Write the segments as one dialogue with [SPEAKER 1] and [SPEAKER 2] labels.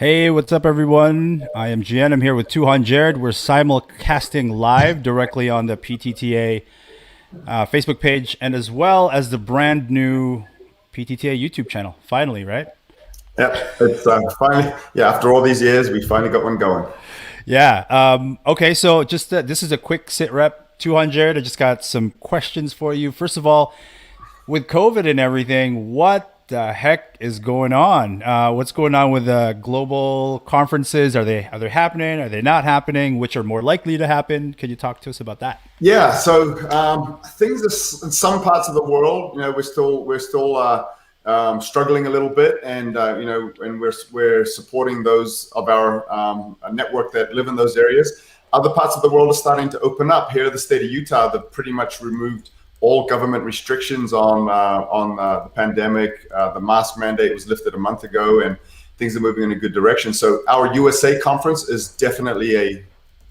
[SPEAKER 1] Hey, what's up, everyone? I am Gian. I'm here with Tuhon Jared. We're simulcasting live directly on the PTTA Facebook page and as well as the brand new PTTA YouTube channel. Finally, right?
[SPEAKER 2] Yep, it's finally, yeah, after all these years, we finally got one going.
[SPEAKER 1] Yeah. Okay, so just this is a quick sit rep. 200. I just got some questions for you. First of all, with COVID and everything, what the heck is going on? What's going on with global conferences? Are they happening? Are they not happening? Which are more likely to happen? Can you talk to us about that?
[SPEAKER 2] Yeah, so things in some parts of the world, we're still struggling a little bit, and and we're supporting those of our network that live in those areas. Other parts of the world are starting to open up. Here in the state of Utah, they've pretty much removed all government restrictions on the pandemic. The mask mandate was lifted a month ago, and things are moving in a good direction. So our USA conference is definitely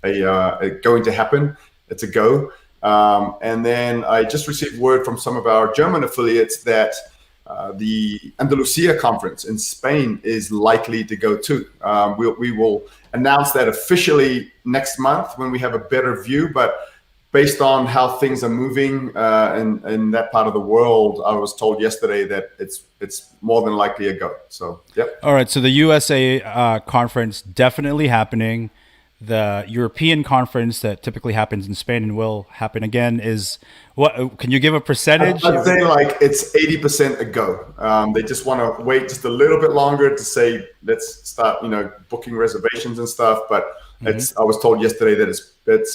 [SPEAKER 2] a going to happen. It's a go. And then I just received word from some of our German affiliates that the Andalusia conference in Spain is likely to go too. We will announce that officially next month when we have a better view, but based on how things are moving in that part of the world, I was told yesterday that it's more than likely a go. So, yep.
[SPEAKER 1] All right. So the USA conference definitely happening. The European conference that typically happens in Spain and will happen again is what? Can you give a percentage?
[SPEAKER 2] I'd say like it's 80% a go. They just want to wait just a little bit longer to say let's start, booking reservations and stuff. But I was told yesterday that it's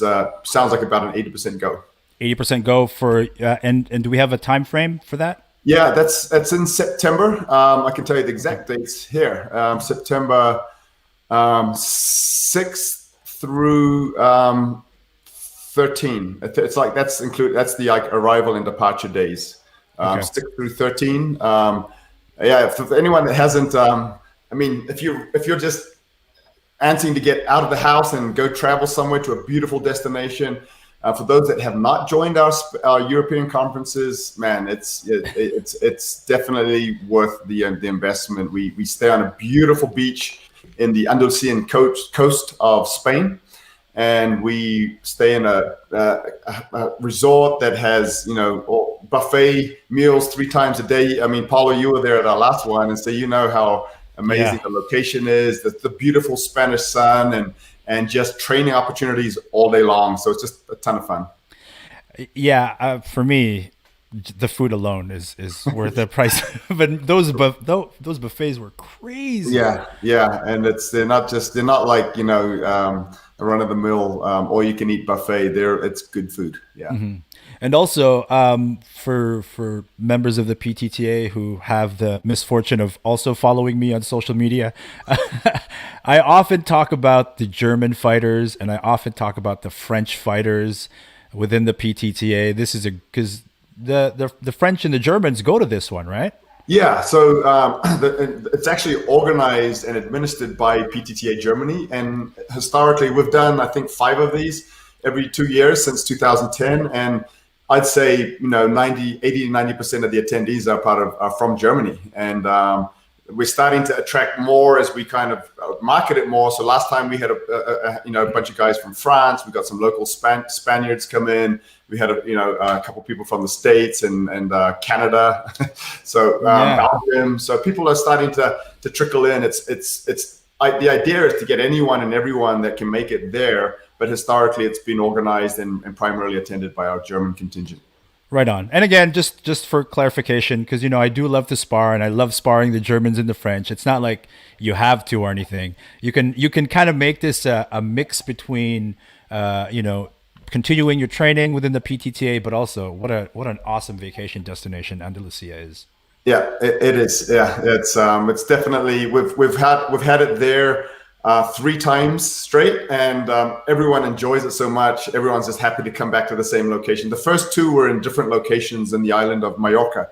[SPEAKER 2] sounds like about an 80% go.
[SPEAKER 1] 80% go for and do we have a time frame for that?
[SPEAKER 2] Yeah, that's in September. I can tell you the exact dates here. September 6th through 13. It's like that's the like arrival and departure days.
[SPEAKER 1] Okay.
[SPEAKER 2] 6 through 13. Yeah, for anyone that hasn't, if you're just antsing to get out of the house and go travel somewhere to a beautiful destination. For those that have not joined our European conferences, man, it's definitely worth the investment. We stay on a beautiful beach in the Andalusian coast of Spain, and we stay in a resort that has buffet meals 3 times a day. I mean, Paulo, you were there at our last one, and so you know how amazing the location is, the beautiful Spanish sun, and just training opportunities all day long. So it's just a ton of fun.
[SPEAKER 1] Yeah, for me, the food alone is worth the price. But those buffets were crazy.
[SPEAKER 2] Yeah, and they're not like a run of the mill all you can eat buffet. It's good food. Yeah.
[SPEAKER 1] Mm-hmm. And also, for members of the PTTA who have the misfortune of also following me on social media, I often talk about the German fighters and I often talk about the French fighters within the PTTA. This is because the French and the Germans go to this one, right?
[SPEAKER 2] Yeah, so it's actually organized and administered by PTTA Germany, and historically we've done I think 5 of these every 2 years since 2010, and I'd say 80 to 90% of the attendees are from Germany, and we're starting to attract more as we kind of market it more. So last time we had a bunch of guys from France. We got some local Spaniards come in. We had a couple people from the States and Canada, so Belgium. So people are starting to trickle in. The idea is to get anyone and everyone that can make it there. But historically, it's been organized and primarily attended by our German contingent.
[SPEAKER 1] Right on. And again, just for clarification, because I do love to spar and I love sparring the Germans and the French. It's not like you have to or anything. You can kind of make this a mix between continuing your training within the PTTA, but also what an awesome vacation destination Andalusia is.
[SPEAKER 2] Yeah, it is. Yeah, it's definitely we've had it there 3 times straight, and everyone enjoys it so much. Everyone's just happy to come back to the same location. The first 2 were in different locations in the island of Mallorca,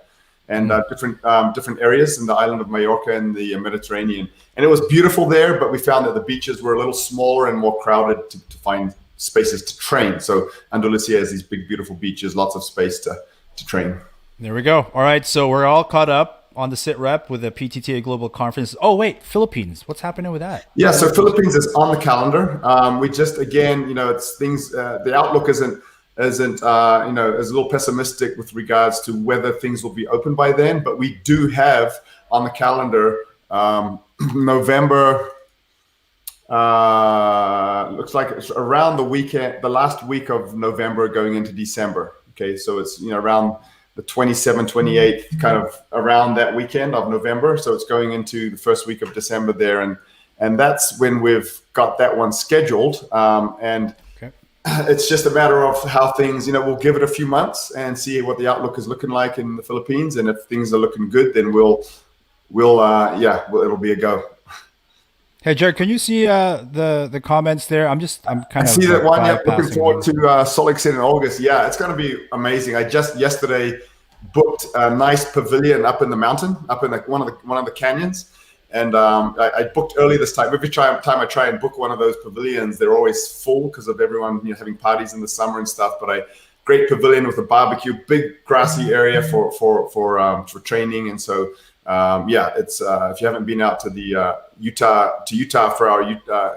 [SPEAKER 2] and different areas in the island of Mallorca and the Mediterranean. And it was beautiful there, but we found that the beaches were a little smaller and more crowded to find spaces to train. So Andalusia has these big, beautiful beaches, lots of space to train.
[SPEAKER 1] There we go. All right, so we're all caught up. on the SITREP with the PTTA Global Conference. Oh wait, Philippines. What's happening with that?
[SPEAKER 2] Yeah, so Philippines is on the calendar. We just again, it's things. The outlook isn't is a little pessimistic with regards to whether things will be open by then. But we do have on the calendar November. Looks like it's around the weekend, the last week of November, going into December. Okay, so it's around the 27th, 28th, kind of around that weekend of November. So it's going into the first week of December there, and that's when we've got that one scheduled. And
[SPEAKER 1] Okay.
[SPEAKER 2] it's just a matter of how things, we'll give it a few months and see what the outlook is looking like in the Philippines. And if things are looking good, then it'll be a go.
[SPEAKER 1] Hey Jared, can you see the comments there? I'm kind
[SPEAKER 2] I
[SPEAKER 1] of
[SPEAKER 2] see that one. Yeah, looking
[SPEAKER 1] bypassing
[SPEAKER 2] forward
[SPEAKER 1] them.
[SPEAKER 2] to Salt Lake City in August. Yeah, it's going to be amazing. I just yesterday booked a nice pavilion up in the mountain, up in one of the canyons, and I booked early this time. Every time I try and book one of those pavilions, they're always full because of everyone having parties in the summer and stuff. But great pavilion with a barbecue, big grassy area for training, and so. It's if you haven't been out to the Utah for our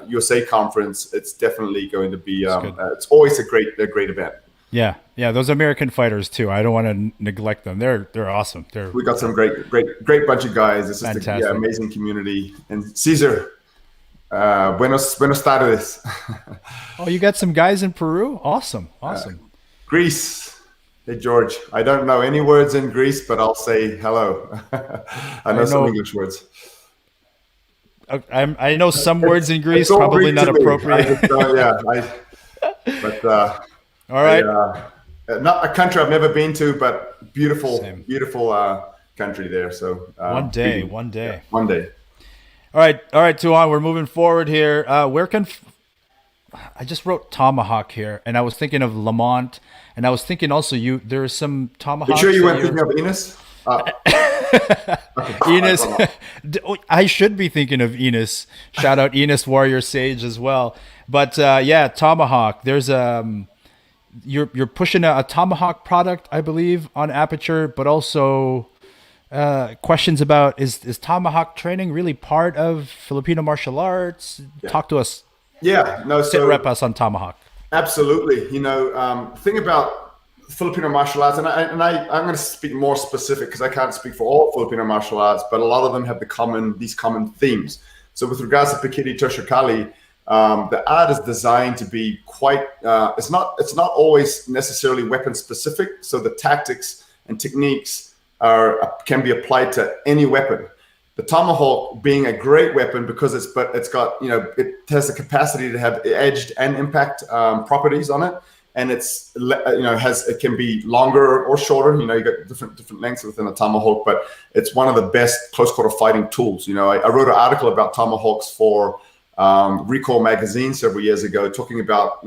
[SPEAKER 2] USA conference, it's definitely going to be. It's always a great event.
[SPEAKER 1] Yeah, those American fighters too. I don't want to neglect them. They're awesome.
[SPEAKER 2] We got some great bunch of guys. It's just an amazing community. And Caesar, buenos tardes.
[SPEAKER 1] Oh, you got some guys in Peru. Awesome.
[SPEAKER 2] Greece. Hey, George, I don't know any words in Greece, but I'll say hello. I know some English words.
[SPEAKER 1] I know some words in Greece, probably
[SPEAKER 2] Greek
[SPEAKER 1] not appropriate. All right.
[SPEAKER 2] Not a country I've never been to, but beautiful country there. So
[SPEAKER 1] one day.
[SPEAKER 2] Yeah, one day.
[SPEAKER 1] All right, Tuhon, we're moving forward here. I just wrote Tomahawk here, and I was thinking of Lamont, and I was thinking also there are some Tomahawks.
[SPEAKER 2] You sure you weren't thinking of Enos?
[SPEAKER 1] Enos. I should be thinking of Enos. Shout out Enos Warrior Sage as well. But Tomahawk. There's you're pushing a Tomahawk product, I believe, on Aperture, but also questions about is Tomahawk training really part of Filipino martial arts? Yeah. Talk to us.
[SPEAKER 2] Yeah, no.
[SPEAKER 1] SITREP us on Tomahawk.
[SPEAKER 2] Absolutely. Thing about Filipino martial arts, and I'm going to speak more specific because I can't speak for all Filipino martial arts, but a lot of them have these common themes. So with regards to Pikiri Toshikali, the art is designed to be quite. It's not always necessarily weapon specific. So the tactics and techniques can be applied to any weapon. The Tomahawk being a great weapon because it has the capacity to have edged and impact properties on it, and it can be longer or shorter. You got different lengths within a Tomahawk, but it's one of the best close quarter fighting tools. I wrote an article about Tomahawks for Recall magazine several years ago, talking about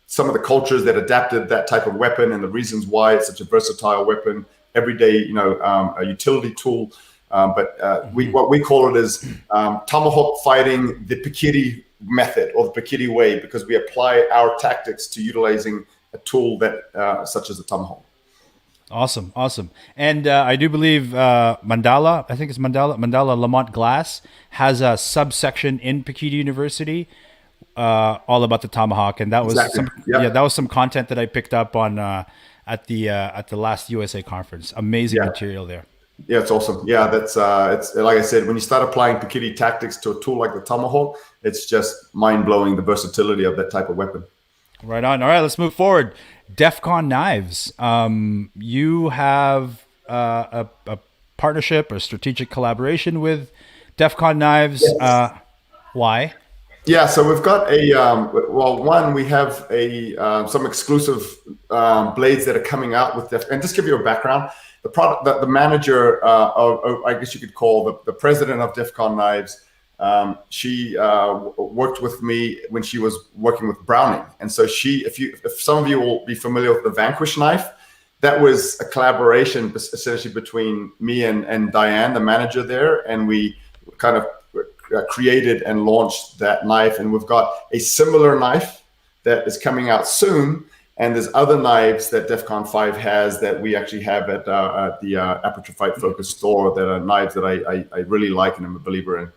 [SPEAKER 2] some of the cultures that adapted that type of weapon and the reasons why it's such a versatile weapon, everyday a utility tool. What we call it is Tomahawk fighting the Pikiri method or the Pikiri way, because we apply our tactics to utilizing a tool that such as the Tomahawk.
[SPEAKER 1] Awesome. And I do believe Mandala, I think it's Mandala Lamont Glass has a subsection in Pikiri University all about the Tomahawk, and that was that was some content that I picked up on at the last USA conference. Amazing material there.
[SPEAKER 2] Yeah, it's awesome. Yeah, that's it's like I said, when you start applying Pikiri tactics to a tool like the Tomahawk, it's just mind-blowing, the versatility of that type of weapon.
[SPEAKER 1] Right on. All right, let's move forward. Defcon Knives. You have a partnership or strategic collaboration with Defcon Knives. Yes. Why?
[SPEAKER 2] Yeah, so we've got we have some exclusive blades that are coming out with Defcon. And just give you a background. The product, the manager of I guess you could call the president of Defcon Knives, she worked with me when she was working with Browning, and so if some of you will be familiar with the Vanquish knife, that was a collaboration essentially between me and Diane, the manager there, and we kind of created and launched that knife, and we've got a similar knife that is coming out soon. And there's other knives that Defcon 5 has that we actually have at the Aperture Fight Focus store that are knives that I really like and I'm a believer in.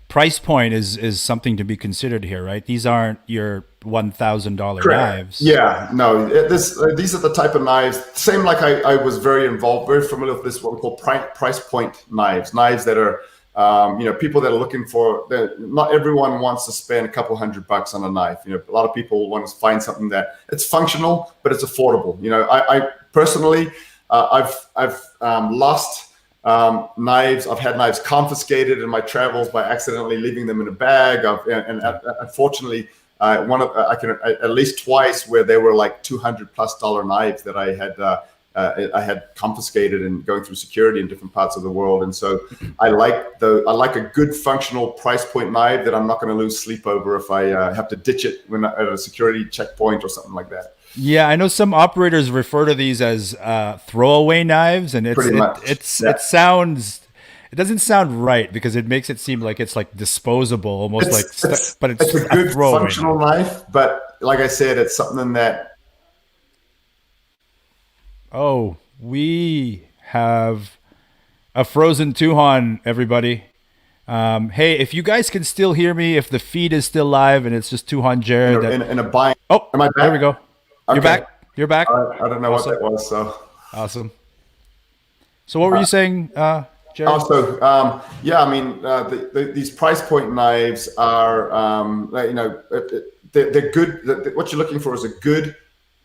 [SPEAKER 1] Price point is something to be considered here, right? These aren't your $1,000
[SPEAKER 2] Correct.
[SPEAKER 1] knives.
[SPEAKER 2] Yeah, no, these are the type of knives, same like I was very familiar with this, what we call price point knives that are, people that are looking for, not everyone wants to spend a couple $100 on a knife. A lot of people want to find something that it's functional, but it's affordable. I personally, I've lost knives. I've had knives confiscated in my travels by accidentally leaving them in a bag. Unfortunately, I can at least twice where they were like $200+ knives that I had confiscated and going through security in different parts of the world. And so I like a good functional price point knife that I'm not going to lose sleep over if I have to ditch it at a security checkpoint or something like that.
[SPEAKER 1] Yeah, I know some operators refer to these as throwaway knives, and it doesn't sound right because it makes it seem like it's like disposable, almost but it's
[SPEAKER 2] a good
[SPEAKER 1] throwaway
[SPEAKER 2] functional knife. But like I said, it's something that.
[SPEAKER 1] Oh, we have a frozen Tuhon, everybody. Hey, if you guys can still hear me, if the feed is still live and it's just Tuhon Jared.
[SPEAKER 2] In a bind.
[SPEAKER 1] Oh,
[SPEAKER 2] am I back?
[SPEAKER 1] There we go.
[SPEAKER 2] Okay.
[SPEAKER 1] You're back. You're back.
[SPEAKER 2] I don't know
[SPEAKER 1] awesome.
[SPEAKER 2] What that was. So
[SPEAKER 1] awesome. So what were you saying, Jared?
[SPEAKER 2] Also, I mean, these price point knives are, they're good. What you're looking for is a good,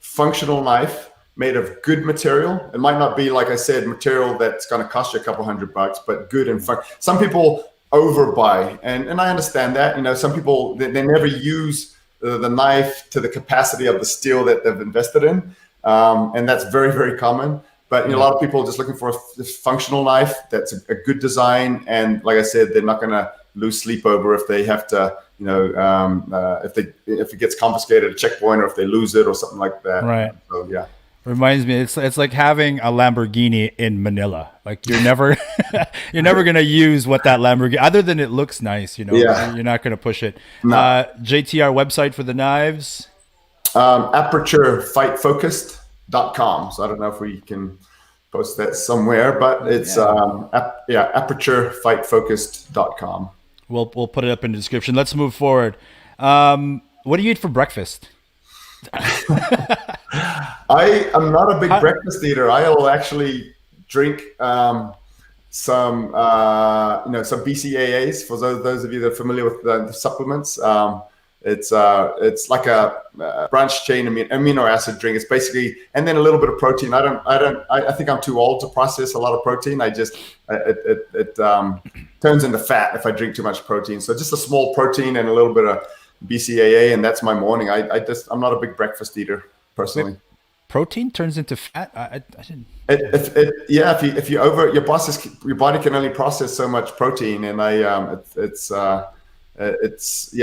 [SPEAKER 2] functional knife made of good material. It might not be, like I said, material that's going to cost you a couple $100, but good and fun. Some people overbuy, and I understand that. Some people they never use the knife to the capacity of the steel that they've invested in, and that's very, very common. But a lot of people are just looking for a functional knife that's a good design, and like I said, they're not going to lose sleep over if they have to, if it gets confiscated at a checkpoint or if they lose it or something like that.
[SPEAKER 1] Right.
[SPEAKER 2] So yeah.
[SPEAKER 1] Reminds me, it's like having a Lamborghini in Manila. Like you're never gonna use what that Lamborghini, other than it looks nice.
[SPEAKER 2] Yeah.
[SPEAKER 1] You're not gonna push it.
[SPEAKER 2] No.
[SPEAKER 1] JTR website for the knives.
[SPEAKER 2] ApertureFightFocused.com. So I don't know if we can post that somewhere, but it's ApertureFightFocused.com.
[SPEAKER 1] We'll put it up in the description. Let's move forward. What do you eat for breakfast?
[SPEAKER 2] I am not a big breakfast eater. I'll actually drink some BCAAs. For those of you that are familiar with the supplements, it's like a branched chain amino acid drink. It's basically, and then a little bit of protein. I think I'm too old to process a lot of protein. It turns into fat if I drink too much protein. So just a small protein and a little bit of BCAA, and that's my morning. I'm not a big breakfast eater personally.
[SPEAKER 1] Wait, protein turns into fat? I didn't.
[SPEAKER 2] If you over your body can only process so much protein, and so it's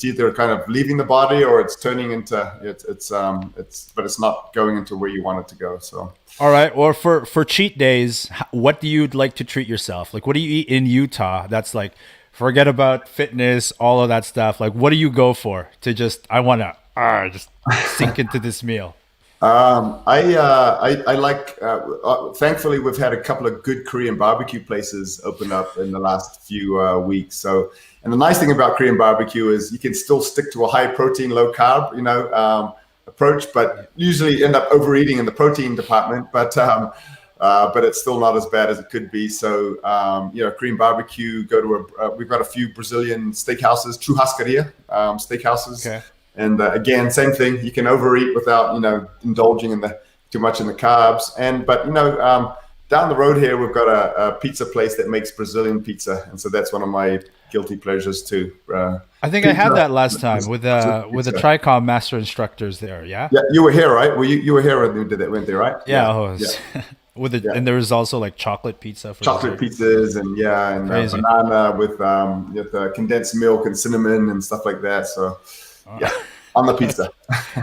[SPEAKER 2] either kind of leaving the body or it's turning into but it's not going into where you want it to go. So
[SPEAKER 1] all right, or for cheat days, what do you like to treat yourself? Like, what do you eat in Utah that's like, forget about fitness, all of that stuff. Like, what do you go for to I want to just sink into this meal?
[SPEAKER 2] I like, thankfully we've had a couple of good Korean barbecue places open up in the last few weeks. So, and the nice thing about Korean barbecue is you can still stick to a high protein, low carb, approach, but usually end up overeating in the protein department. But it's still not as bad as it could be. So, Korean barbecue, we've got a few Brazilian steakhouses, Churrascaria steakhouses. Okay. And again, same thing. You can overeat without, indulging in too much in the carbs. But down the road here, we've got a pizza place that makes Brazilian pizza, and so that's one of my guilty pleasures too.
[SPEAKER 1] I think I had that last time with the Tricom master instructors there. Yeah.
[SPEAKER 2] Yeah, you were here, right? Well, you were here when we went there, right?
[SPEAKER 1] Yeah. And there was also like chocolate pizza.
[SPEAKER 2] Chocolate pizzas and banana with condensed milk and cinnamon and stuff like that. So. Yeah, on the pizza.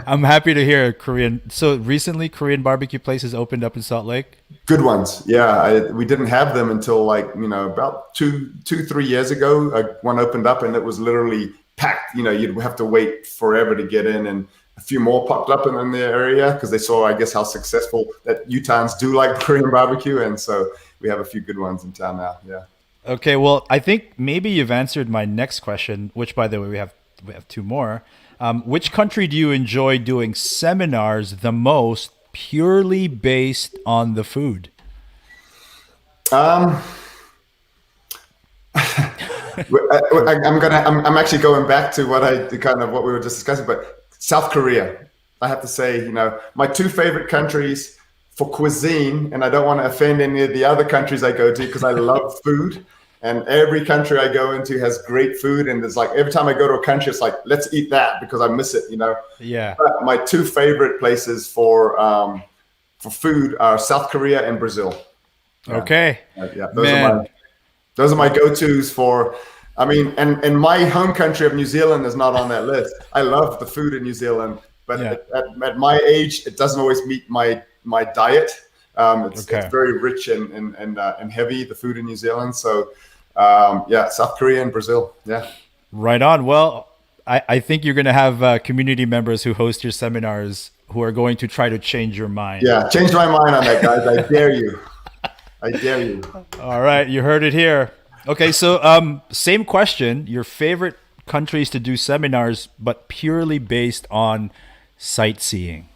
[SPEAKER 1] I'm happy to hear Korean. So recently, Korean barbecue places opened up in Salt Lake.
[SPEAKER 2] Good ones, yeah. We didn't have them until about 2-3 years ago. One opened up and it was literally packed. You'd have to wait forever to get in, and a few more popped up in the area because they saw, I guess, how successful that Utahns do like Korean barbecue, and so we have a few good ones in town now. Yeah.
[SPEAKER 1] Okay, well, I think maybe you've answered my next question, which, by the way, we have two more. Which country do you enjoy doing seminars the most, purely based on the food?
[SPEAKER 2] I'm actually going back to what we were just discussing, but South Korea. I have to say, my two favorite countries for cuisine, and I don't want to offend any of the other countries I go to because I love food, and every country I go into has great food, and it's like every time I go to a country, it's like, let's eat that because I miss it,
[SPEAKER 1] Yeah.
[SPEAKER 2] But my two favorite places for food are South Korea and Brazil. Yeah.
[SPEAKER 1] Okay.
[SPEAKER 2] Yeah, those are my go-tos for. I mean, and my home country of New Zealand is not on that list. I love the food in New Zealand, but at my age, it doesn't always meet my diet. It's very rich and heavy, the food in New Zealand. So South Korea and Brazil. Yeah.
[SPEAKER 1] Right on. Well, I think you're going to have community members who host your seminars who are going to try to change your mind.
[SPEAKER 2] Yeah, change my mind on that, guys. I dare you. I dare you.
[SPEAKER 1] All right, you heard it here. Okay, so same question. Your favorite countries to do seminars, but purely based on sightseeing.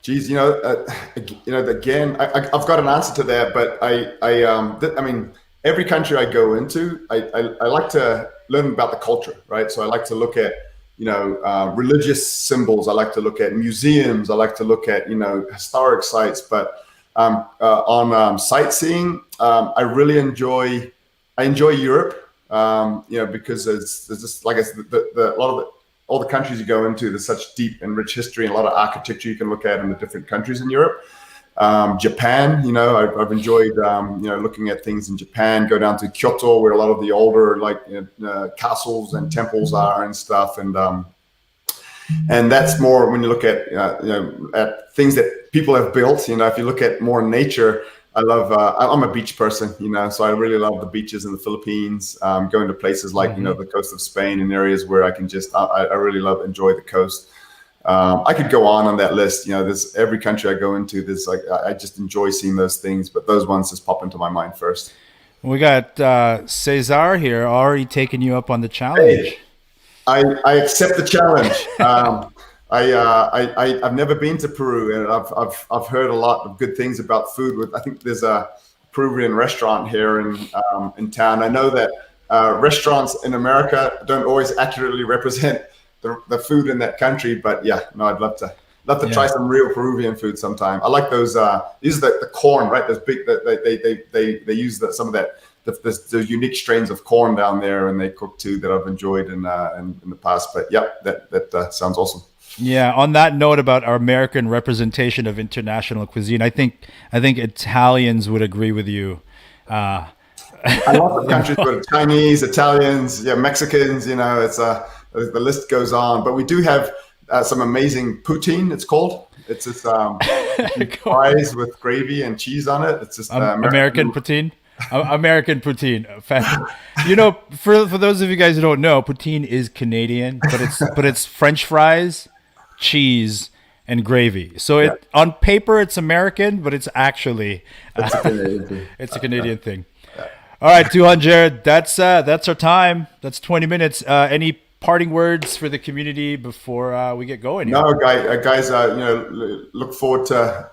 [SPEAKER 2] Geez, again, I've got an answer to that, but I mean, every country I go into, I like to learn about the culture, right? So I like to look at, religious symbols. I like to look at museums. I like to look at, historic sites. But on sightseeing, I really enjoy Europe, because there's just, like I said, all the countries you go into, there's such deep and rich history and a lot of architecture you can look at in the different countries in Europe. Japan, I've enjoyed, looking at things in Japan. Go down to Kyoto, where a lot of the older castles and temples are and stuff. And that's more when you look at at things that people have built. If you look at more nature, I love. I'm a beach person, so I really love the beaches in the Philippines. Going to places like the coast of Spain and areas where I can just I really enjoy the coast. I could go on that list. There's every country I go into. There's I just enjoy seeing those things, but those ones just pop into my mind first.
[SPEAKER 1] We got Cesar here already taking you up on the challenge.
[SPEAKER 2] Hey, I accept the challenge. I've never been to Peru, and I've heard a lot of good things about food. I think there's a Peruvian restaurant here in town. I know that restaurants in America don't always accurately represent the food in that country, but I'd love to try some real Peruvian food sometime. I like those. These are the corn, right? Those big. They use some of that. The unique strains of corn down there, and they cook too, that I've enjoyed in the past. But that sounds awesome.
[SPEAKER 1] Yeah. On that note about our American representation of international cuisine, I think Italians would agree with you.
[SPEAKER 2] I love the countries, but Chinese, Italians, Mexicans. It's the list goes on. But we do have some amazing poutine. It's called. It's just fries with gravy and cheese on it. It's just
[SPEAKER 1] American poutine. American poutine. For those of you guys who don't know, poutine is Canadian, but it's French fries, cheese, and gravy. So on paper it's American, but it's actually it's a Canadian thing. All right, Tuhon, Jared, that's our time. That's 20 minutes. Any parting words for the community before we get going here?
[SPEAKER 2] No, guys, look forward to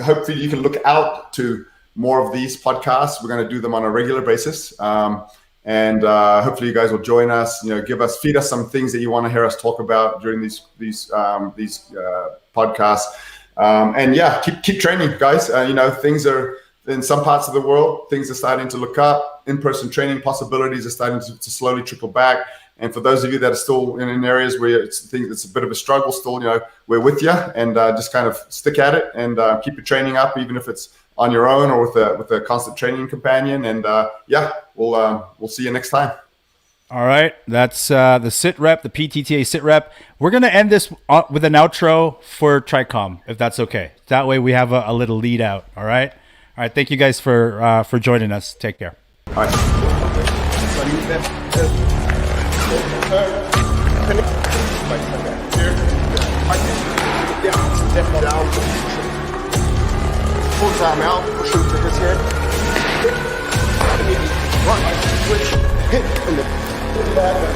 [SPEAKER 2] hopefully you can look out to more of these podcasts. We're going to do them on a regular basis, and hopefully you guys will join us. Feed us some things that you want to hear us talk about during these podcasts, and keep training, guys. Things are in some parts of the world, things are starting to look up. In-person training possibilities are starting to slowly trickle back. And for those of you that are still in areas where it's a bit of a struggle still, we're with you, and just kind of stick at it and keep your training up, even if it's on your own or with a constant training companion. And we'll see you next time.
[SPEAKER 1] All right, that's the SITREP, the PTTA SITREP. We're gonna end this with an outro for Tricom, if that's okay. That way we have a little lead out. All right. Thank you guys for joining us. Take care.
[SPEAKER 2] All right.
[SPEAKER 3] like that. Here. Right there. Down. Step down. Full time out. Push him to his head. Run. Switch. Hit. And the back.